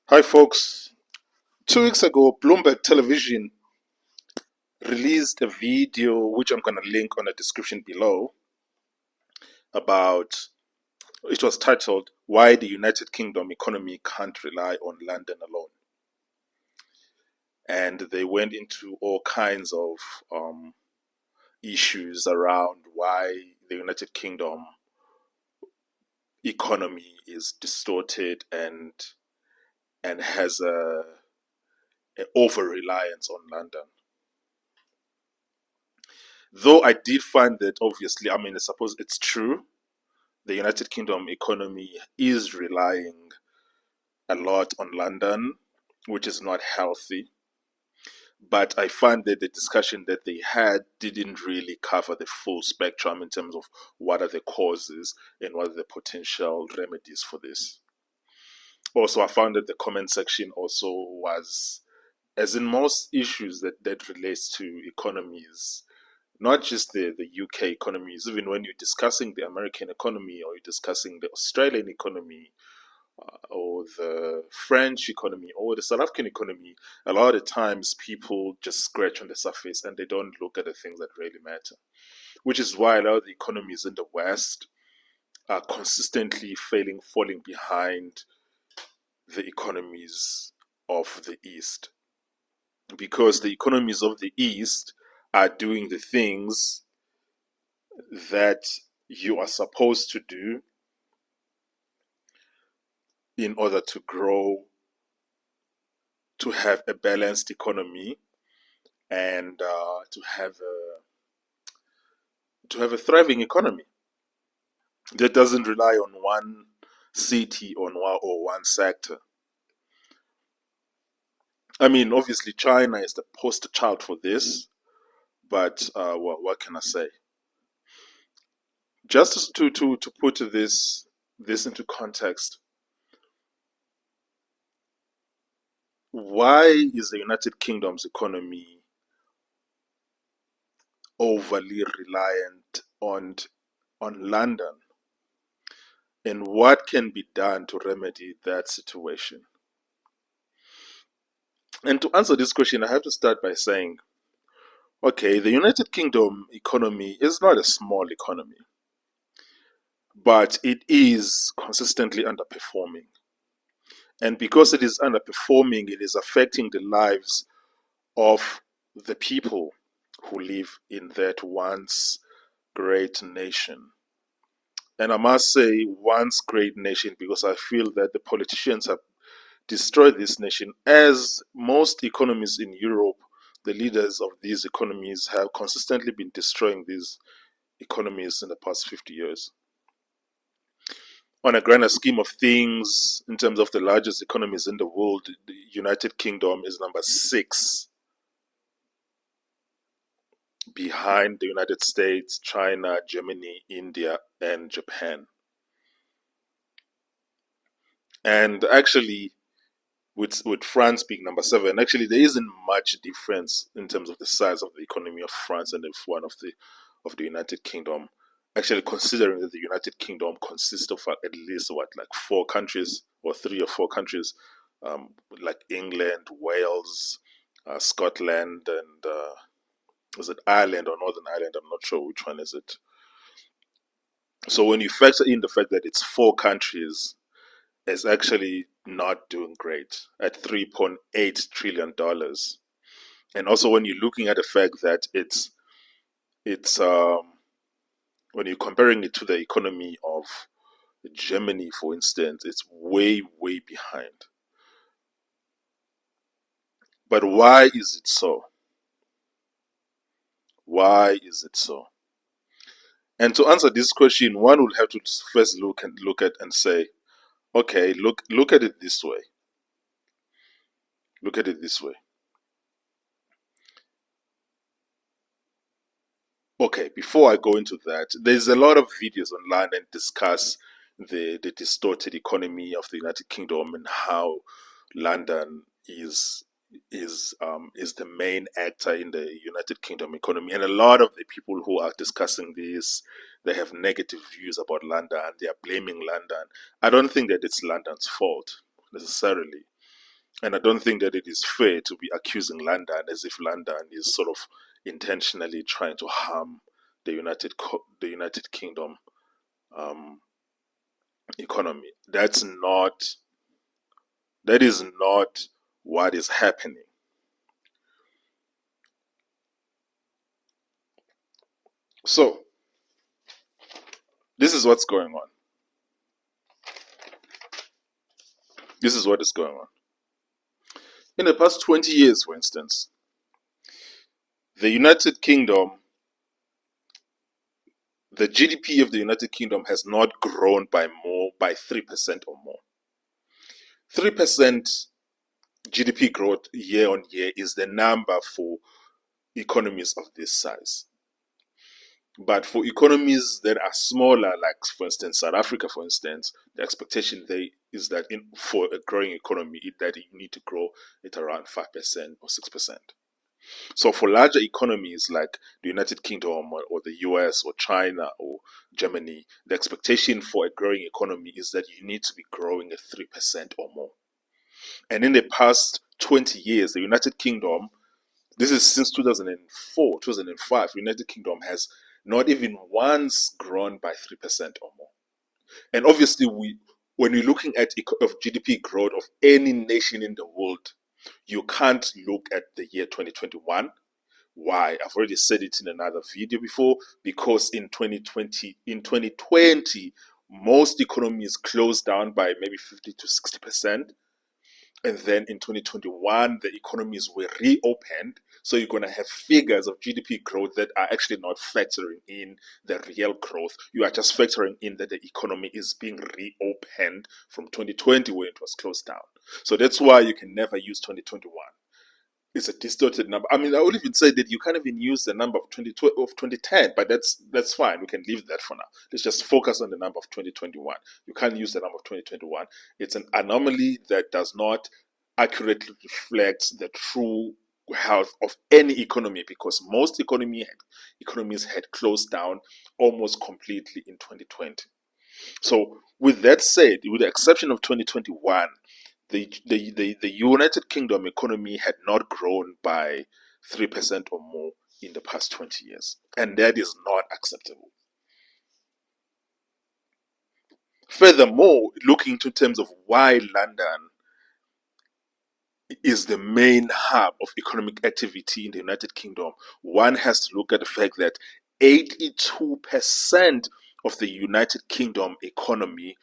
Hi, folks. 2 weeks ago, Bloomberg Television released a video, which I'm going to link on the description below, about it was titled, Why the United Kingdom Economy Can't Rely on London Alone. And they went into all kinds of issues around why the United Kingdom economy is distorted and has a over-reliance on London. Though I did find that, obviously, I suppose it's true, the United Kingdom economy is relying a lot on London, which is not healthy. But I find that the discussion that they had didn't really cover the full spectrum in terms of what are the causes and what are the potential remedies for this. Also, I found that the comment section also was, as in most issues that relates to economies, not just the UK economies, even when you're discussing the American economy or you're discussing the Australian economy or the French economy or the South African economy, a lot of times people just scratch on the surface and they don't look at the things that really matter. Which is why a lot of the economies in the West are consistently falling behind the economies of the East. Because the economies of the East are doing the things that you are supposed to do in order to grow, to have a balanced economy, and to have a thriving economy that doesn't rely on one city or one sector. Obviously, China is the poster child for this, but what can I say? Just to put this into context, why is the United Kingdom's economy overly reliant on London? And what can be done to remedy that situation? And to answer this question, I have to start by saying, okay, the United Kingdom economy is not a small economy, but it is consistently underperforming. And because it is underperforming, it is affecting the lives of the people who live in that once great nation. And I must say once great nation because I feel that the politicians have destroyed this nation. As most economies in Europe, the leaders of these economies have consistently been destroying these economies in the past 50 years. On a grander scheme of things, in terms of the largest economies in the world, the United Kingdom is number 6, behind the United States, China, Germany, India, and Japan. And actually, with France being number 7, actually there isn't much difference in terms of the size of the economy of France and one of the United Kingdom. Actually, considering that the United Kingdom consists of at least 4 countries or 3 or 4 countries, like England, Wales, Scotland, and is it Ireland or Northern Ireland? I'm not sure which one is it. So when you factor in the fact that it's 4 countries, it's actually not doing great at $3.8 trillion. And also when you're looking at the fact that it's when you're comparing it to the economy of Germany, for instance, it's way behind. But why is it so? Why is it so? And to answer this question, one would have to first look at and say, okay, look at it this way. Look at it this way. Okay, before I go into that, there's a lot of videos online that discuss the distorted economy of the United Kingdom and how London is the main actor in the United Kingdom economy. And a lot of the people who are discussing this, they have negative views about London. They are blaming London. I don't think that it's London's fault necessarily. And I don't think that it is fair to be accusing London as if London is sort of intentionally trying to harm the United Kingdom um, economy. That is not what is happening. So this is what's going on. This is what is going on. In the past 20 years, for instance, the United Kingdom, the GDP of the United Kingdom has not grown by 3% or more. 3% GDP growth year on year is the number for economies of this size. But for economies that are smaller, like for instance South Africa, for instance, the expectation there is that for a growing economy, that you need to grow at around 5% or 6%. So for larger economies like the United Kingdom or the US or China or Germany, the expectation for a growing economy is that you need to be growing at 3% or more. And in the past 20 years, the United Kingdom, this is since 2004, 2005, the United Kingdom has not even once grown by 3% or more. And obviously, when you're looking at of GDP growth of any nation in the world, you can't look at the year 2021. Why? I've already said it in another video before, because in 2020, most economies closed down by maybe 50 to 60%. And then in 2021, the economies were reopened. So you're going to have figures of GDP growth that are actually not factoring in the real growth. You are just factoring in that the economy is being reopened from 2020 when it was closed down. So that's why you can never use 2021. It's a distorted number. I mean, I would even say that you can't even use the number of 2010, but that's fine. We can leave that for now. Let's just focus on the number of 2021. You can't use the number of 2021. It's an anomaly that does not accurately reflect the true health of any economy, because most economies had closed down almost completely in 2020. So with that said, with the exception of 2021, the United Kingdom economy had not grown by 3% or more in the past 20 years. And that is not acceptable. Furthermore, looking into terms of why London is the main hub of economic activity in the United Kingdom, one has to look at the fact that 82% of the United Kingdom economy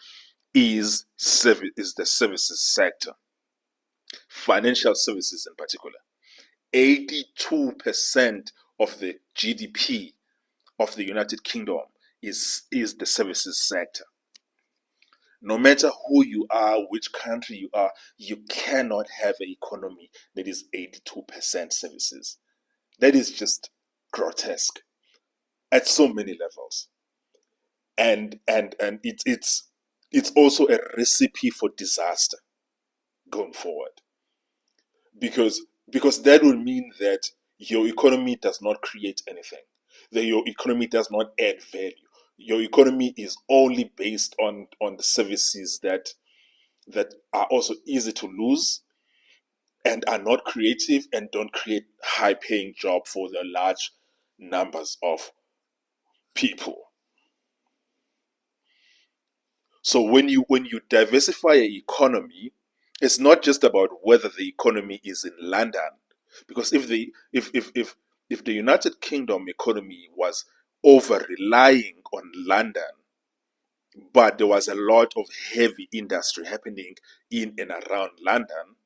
is the services sector, financial services in particular. 82% of the GDP of the United Kingdom is the services sector. No matter who you are, which country you are, you cannot have an economy that is 82% services. That is just grotesque at so many levels. And it's also a recipe for disaster going forward. Because that would mean that your economy does not create anything, that your economy does not add value. Your economy is only based on the services that are also easy to lose and are not creative and don't create high paying job for the large numbers of people. So when you diversify an economy, it's not just about whether the economy is in London, because if the United Kingdom economy was over relying on London, but there was a lot of heavy industry happening in and around London,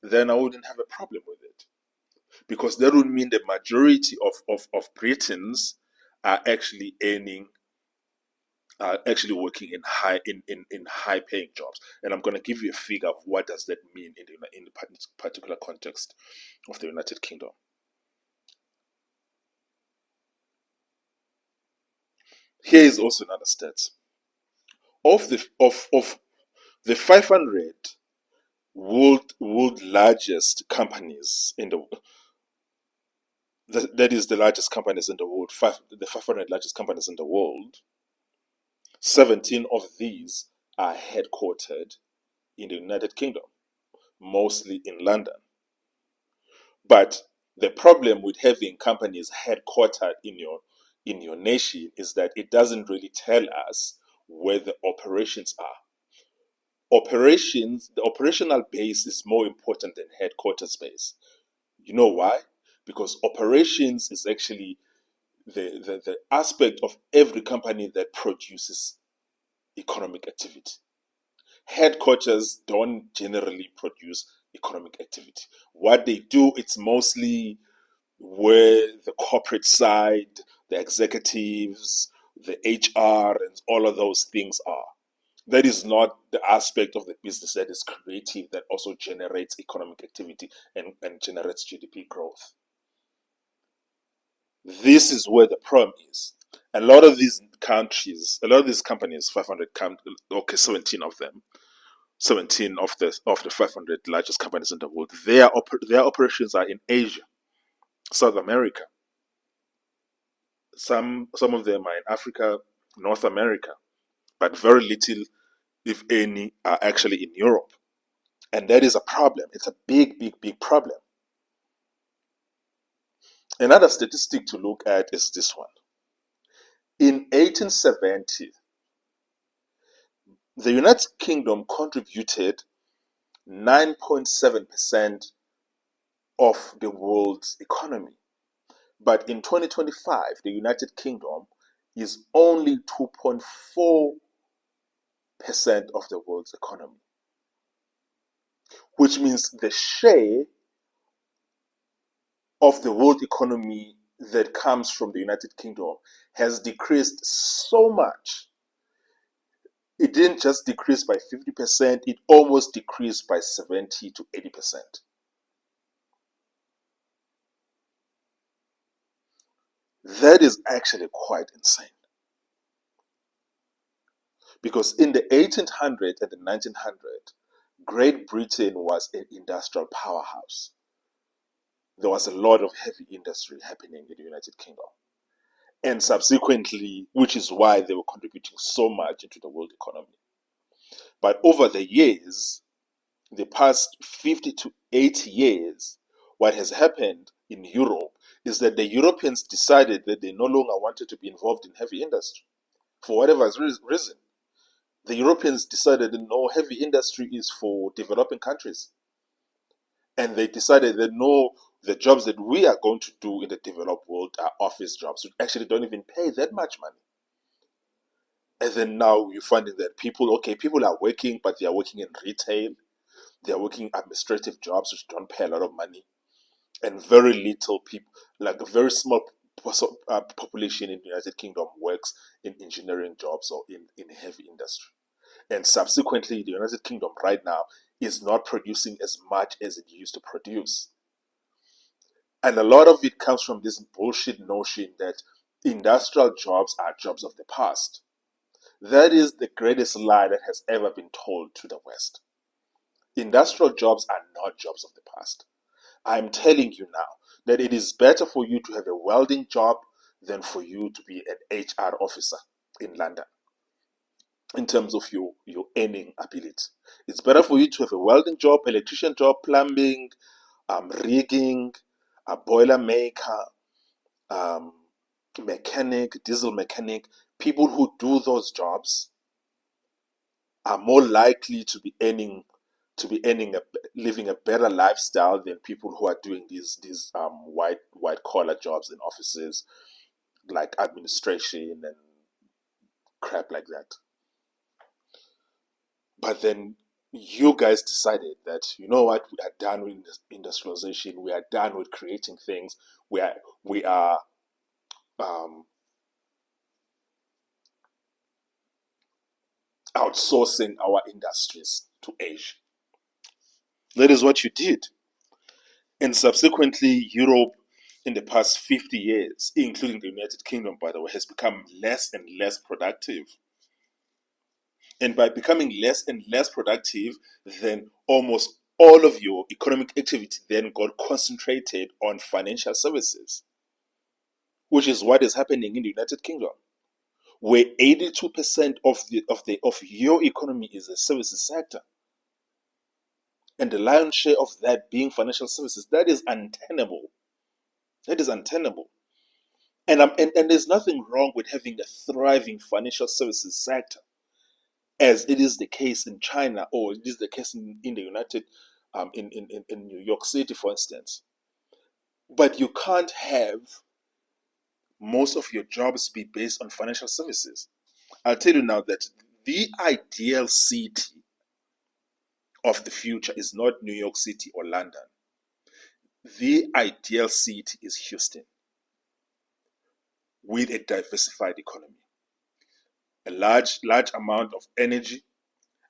then I wouldn't have a problem with it, because that would mean the majority of Britons are actually working in high paying jobs. And I'm going to give you a figure of what does that mean in the particular context of the United Kingdom. Here is also another stat. Of the 500 world largest companies in that is the largest companies in the world, the 500 largest companies in the world, 17 of these are headquartered in the United Kingdom. mostly in London. But the problem with having companies headquartered in your nation is that it doesn't really tell us where the operations are. The operational base is more important than headquarters base. You know why? Because operations is actually the aspect of every company that produces economic activity. Headquarters don't generally produce economic activity. What they do, it's mostly where the corporate side, the executives, the HR, and all of those things are. That is not the aspect of the business that is creative, that also generates economic activity and generates GDP growth. This is where the problem is. A lot of these countries, a lot of these companies, 500, 17 of them, 17 of the 500 largest companies in the world, their operations are in Asia, South America. Some of them are in Africa, North America, but very little, if any, are actually in Europe. And that is a problem. It's a big, big, big problem. Another statistic to look at is this one. In 1870, the United Kingdom contributed 9.7% of the world's economy. But in 2025, the United Kingdom is only 2.4% of the world's economy, which means the share of the world economy that comes from the United Kingdom has decreased so much. It didn't just decrease by 50%, it almost decreased by 70 to 80%. That is actually quite insane. Because in the 1800s and the 1900s, Great Britain was an industrial powerhouse. There was a lot of heavy industry happening in the United Kingdom. And subsequently, which is why they were contributing so much into the world economy. But over the years, the past 50 to 80 years, what has happened in Europe is that the Europeans decided that they no longer wanted to be involved in heavy industry. For whatever reason, the Europeans decided that no, heavy industry is for developing countries. And they decided that no, the jobs that we are going to do in the developed world are office jobs, which actually don't even pay that much money. And then now you're finding that people are working, but they are working in retail. They are working administrative jobs, which don't pay a lot of money. And very little people, like a very small population in the United Kingdom works in engineering jobs or in heavy industry. And subsequently, the United Kingdom right now is not producing as much as it used to produce. And a lot of it comes from this bullshit notion that industrial jobs are jobs of the past. That is the greatest lie that has ever been told to the West. Industrial jobs are not jobs of the past. I'm telling you now that it is better for you to have a welding job than for you to be an HR officer in London in terms of your earning ability. It's better for you to have a welding job, electrician job, plumbing, rigging, a boiler maker, mechanic, diesel mechanic. People who do those jobs are more likely to be living a better lifestyle than people who are doing these white collar jobs in offices like administration and crap like that. But then you guys decided that, you know what, we are done with industrialization, we are done with creating things, we are outsourcing our industries to Asia. That is what you did. And subsequently, Europe in the past 50 years, including the United Kingdom, by the way, has become less and less productive. And by becoming less and less productive, then almost all of your economic activity then got concentrated on financial services, which is what is happening in the United Kingdom, where 82% of your economy is the services sector. And the lion's share of that being financial services, that is untenable. That is untenable. And there's nothing wrong with having a thriving financial services sector, as it is the case in China, or it is the case in the United, in New York City, for instance. But you can't have most of your jobs be based on financial services. I'll tell you now that the ideal city of the future is not New York City or London. The ideal city is Houston, with a diversified economy, a large amount of energy,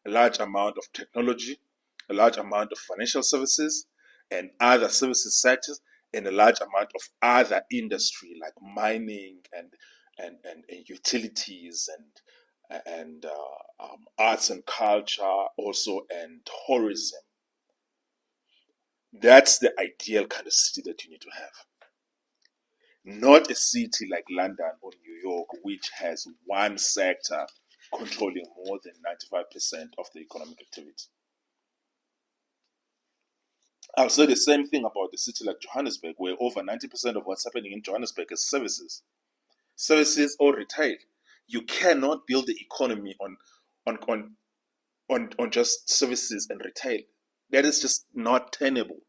a large amount of technology, a large amount of financial services and other services sectors, and a large amount of other industry like mining and utilities and arts and culture also, and tourism. That's the ideal kind of city that you need to have. Not a city like London or New York, which has one sector controlling more than 95% of the economic activity. I'll say the same thing about the city like Johannesburg, where over 90% of what's happening in Johannesburg is services. Services or retail. You cannot build the economy on, on, on just services and retail. That is just not tenable.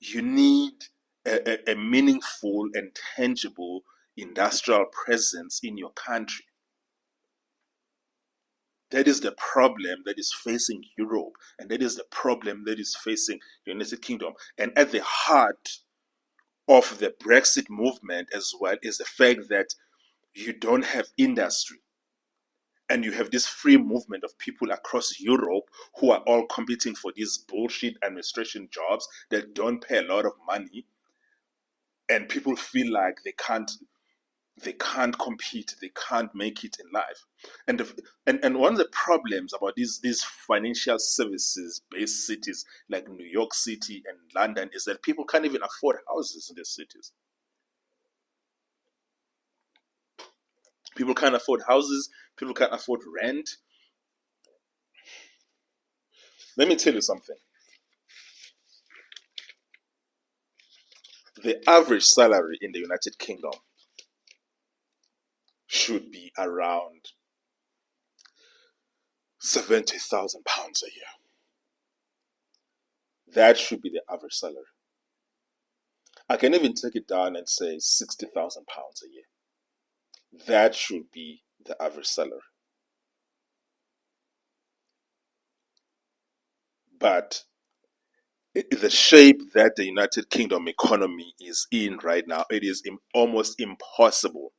You need a meaningful and tangible industrial presence in your country. That is the problem that is facing Europe, and that is the problem that is facing the United Kingdom. And at the heart of the Brexit movement as well is the fact that you don't have industry. And you have this free movement of people across Europe who are all competing for these bullshit administration jobs that don't pay a lot of money. And people feel like they can't compete, they can't make it in life. And one of the problems about these financial services based cities like New York City and London is that people can't even afford houses in these cities. People can't afford houses, people can't afford rent. Let me tell you something. The average salary in the United Kingdom should be around £70,000 a year. That should be the average salary. I can even take it down and say £60,000 a year. That should be the average salary. But the shape that the United Kingdom economy is in right now, it is almost impossible.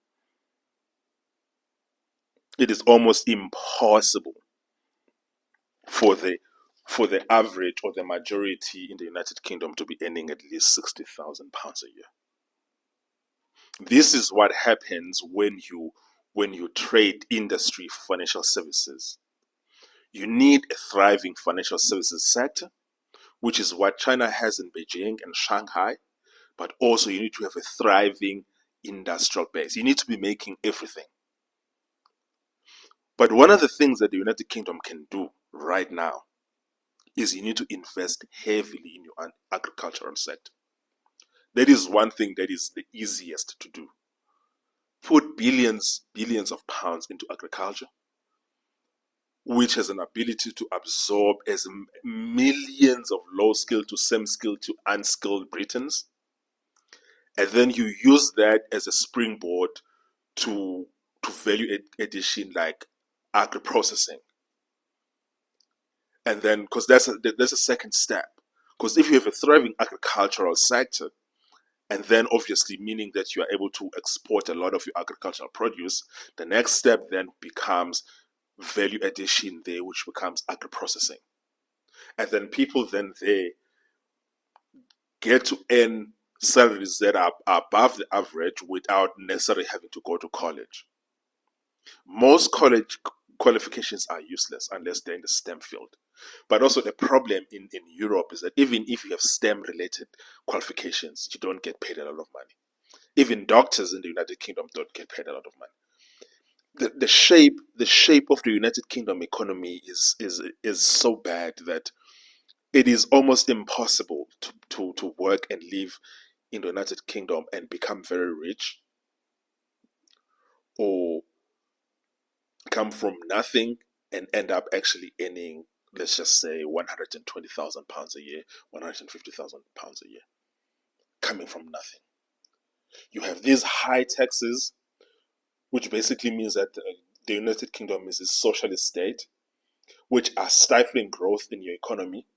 It is almost impossible for the average or the majority in the United Kingdom to be earning at least £60,000 a year. This is what happens when you trade industry for financial services. You need a thriving financial services sector, which is what China has in Beijing and Shanghai, but also you need to have a thriving industrial base. You need to be making everything. But one of the things that the United Kingdom can do right now is you need to invest heavily in your agricultural sector. That is one thing that is the easiest to do. Put billions of pounds into agriculture, which has an ability to absorb as millions of low-skilled to semi-skilled to unskilled Britons. And then you use that as a springboard to value addition like agri-processing. And then, because that's a second step. Because if you have a thriving agricultural sector, and then obviously meaning that you are able to export a lot of your agricultural produce, the next step then becomes value addition there, which becomes agri-processing. And then people then they get to earn salaries that are above the average without necessarily having to go to college. Most college qualifications are useless unless they're in the STEM field. But also the problem in Europe is that even if you have STEM related qualifications, you don't get paid a lot of money. Even doctors in the United Kingdom don't get paid a lot of money. the shape of the United Kingdom economy is so bad that it is almost impossible to work and live in the United Kingdom and become very rich, or come from nothing and end up actually earning, let's just say, £120,000 a year, £150,000 a year, coming from nothing. You have these high taxes, which basically means that the United Kingdom is a socialist state, which are stifling growth in your economy,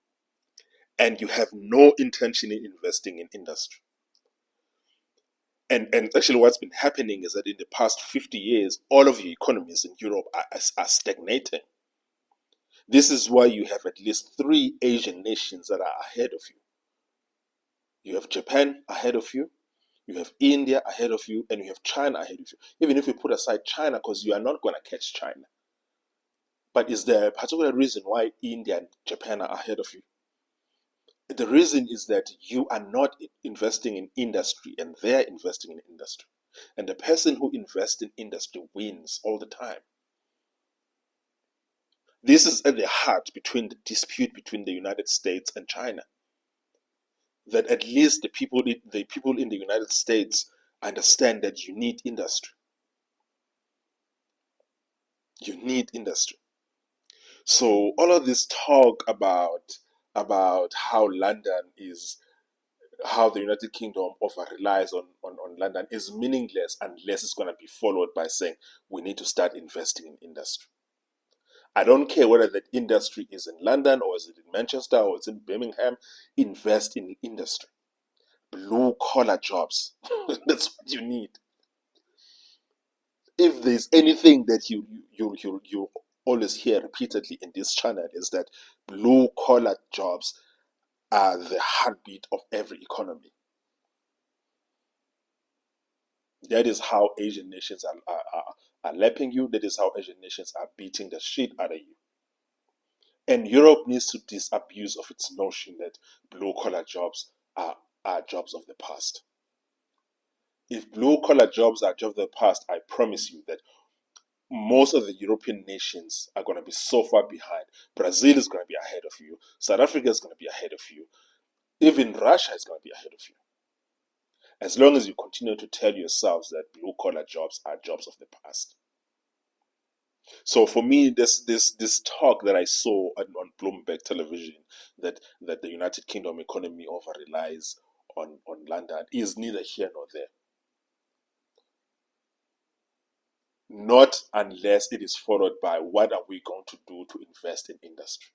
and you have no intention in investing in industry. And actually, what's been happening is that in the past 50 years, all of your economies in Europe are stagnating. This is why you have at least three Asian nations that are ahead of you. You have Japan ahead of you, you have India ahead of you, and you have China ahead of you. Even if you put aside China, because you are not going to catch China. But is there a particular reason why India and Japan are ahead of you? The reason is that you are not investing in industry and they're investing in industry. And the person who invests in industry wins all the time. This is at the heart between the dispute between the United States and China. That at least the people in the United States understand that you need industry. You need industry. So all of this talk about how the United Kingdom over relies on London is meaningless unless it's going to be followed by saying we need to start investing in industry. I don't care whether that industry is in London or is it in Manchester or it's in Birmingham. Invest in industry. Blue collar jobs. That's what you need. If there's anything that you always hear repeatedly in this channel, is that blue collar jobs are the heartbeat of every economy. That is how Asian nations are lapping you. That is how Asian nations are beating the shit out of you. And Europe needs to disabuse of its notion that blue collar jobs are jobs of the past. If blue collar jobs are jobs of the past, I promise you that most of the European nations are going to be so far behind. Brazil is going to be ahead of you. South Africa is going to be ahead of you. Even Russia is going to be ahead of you. As long as you continue to tell yourselves that blue collar jobs are jobs of the past. So for me, this talk that I saw on Bloomberg television that the United Kingdom economy over relies on London is neither here nor there. Not unless it is followed by what are we going to do to invest in industry,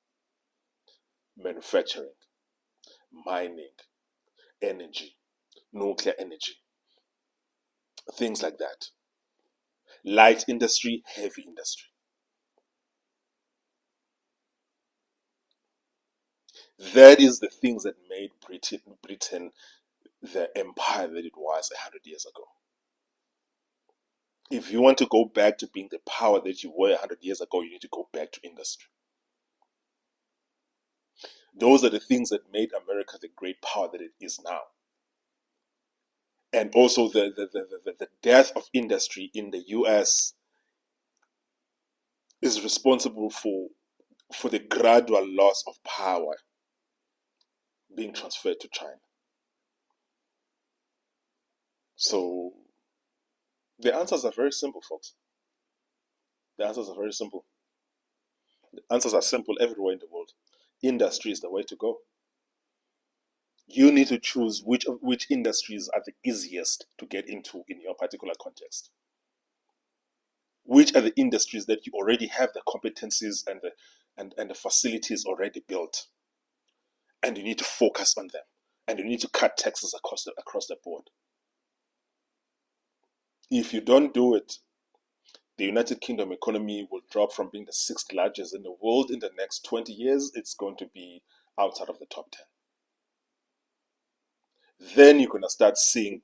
manufacturing, mining, energy, nuclear energy, things like that. Light industry, heavy industry. That is the things that made Britain the empire that it was 100 years ago. If you want to go back to being the power that you were 100 years ago, you need to go back to industry. Those are the things that made America the great power that it is now. And also the death of industry in the US is responsible for the gradual loss of power being transferred to China. So the answers are very simple, folks. The answers are very simple. The answers are simple everywhere in the world. Industry is the way to go. You need to choose which industries are the easiest to get into in your particular context. Which are the industries that you already have the competencies and the facilities already built, and you need to focus on them, and you need to cut taxes across the board. If you don't do it, the United Kingdom economy will drop from being the sixth largest in the world in the next 20 years. It's going to be outside of the top 10. Then you're going to start seeing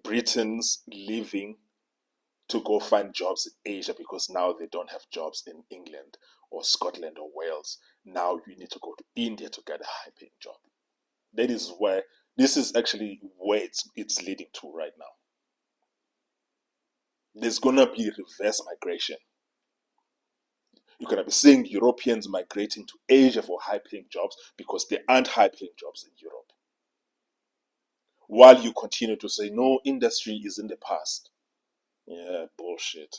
Britons leaving to go find jobs in Asia because now they don't have jobs in England or Scotland or Wales. Now you need to go to India to get a high-paying job. This is actually where it's leading to right now. There's gonna be reverse migration. You're gonna be seeing Europeans migrating to Asia for high-paying jobs because there aren't high-paying jobs in Europe. While you continue to say, no, industry is in the past. Yeah, bullshit.